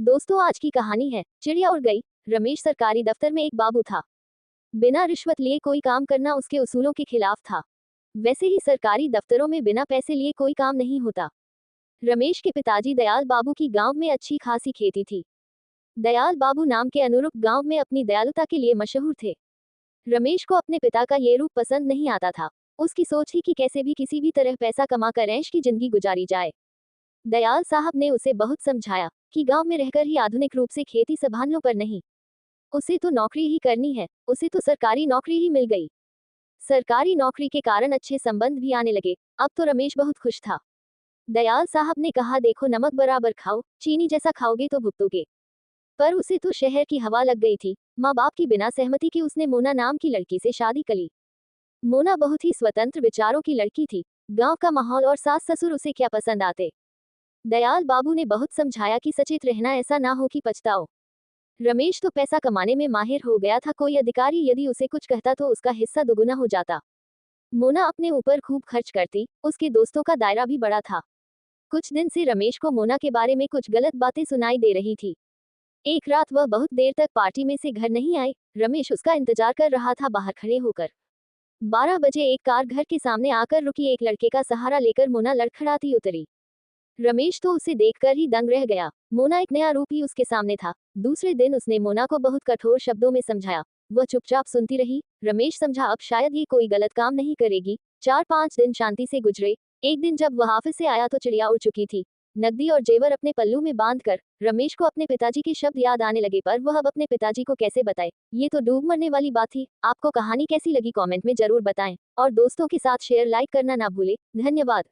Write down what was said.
दोस्तों, आज की कहानी है चिड़िया उड़ गई। रमेश सरकारी दफ्तर में एक बाबू था। बिना रिश्वत लिए कोई काम करना उसके उसूलों के खिलाफ था। वैसे ही सरकारी दफ्तरों में बिना पैसे लिए कोई काम नहीं होता। रमेश के पिताजी दयाल बाबू की गांव में अच्छी खासी खेती थी। दयाल बाबू नाम के अनुरूप गांव में अपनी दयालुता के लिए मशहूर थे। रमेश को अपने पिता का ये रूप पसंद नहीं आता था। उसकी सोच थी कि कैसे भी किसी भी तरह पैसा कमाकर ऐश की जिंदगी गुजारी जाए। दयाल साहब ने उसे बहुत समझाया कि गांव में रहकर ही आधुनिक रूप से खेती संभालने पर नहीं, उसे तो नौकरी ही करनी है। उसे तो सरकारी नौकरी ही मिल गई। सरकारी नौकरी के कारण अच्छे संबंध भी आने लगे। अब तो रमेश बहुत खुश था। दयाल साहब ने कहा, देखो, नमक बराबर खाओ, चीनी जैसा खाओगे तो भुगतोगे। पर उसे तो शहर की हवा लग गई थी। माँ बाप की बिना सहमति के उसने मोना नाम की लड़की से शादी कर ली। मोना बहुत ही स्वतंत्र विचारों की लड़की थी। गांव का माहौल और सास ससुर उसे क्या पसंद आते। दयाल बाबू ने बहुत समझाया कि सचेत रहना, ऐसा ना हो कि पछताओ। रमेश तो पैसा कमाने में माहिर हो गया था। कोई अधिकारी यदि उसे कुछ कहता तो उसका हिस्सा दोगुना हो जाता। मोना अपने ऊपर खूब खर्च करती। उसके दोस्तों का दायरा भी बड़ा था। कुछ दिन से रमेश को मोना के बारे में कुछ गलत बातें सुनाई दे रही थी। एक रात वह बहुत देर तक पार्टी में से घर नहीं आई। रमेश उसका इंतजार कर रहा था बाहर खड़े होकर। 12 बजे एक कार घर के सामने आकर रुकी। एक लड़के का सहारा लेकर मोना लड़खड़ाती उतरी। रमेश तो उसे देखकर ही दंग रह गया। मोना एक नया रूप ही उसके सामने था। दूसरे दिन उसने मोना को बहुत कठोर शब्दों में समझाया। वह चुपचाप सुनती रही। रमेश समझा अब शायद ये कोई गलत काम नहीं करेगी। 4-5 दिन शांति से गुजरे। एक दिन जब वह ऑफिस से आया तो चिड़िया उड़ चुकी थी। नकदी और जेवर अपने पल्लू में बांधकर रमेश को अपने पिताजी के शब्द याद आने लगे, पर वह अब अपने पिताजी को कैसे बताए। ये तो डूब मरने वाली बात थी। आपको कहानी कैसी लगी कमेंट में जरूर बताएं और दोस्तों के साथ शेयर लाइक करना ना भूले। धन्यवाद।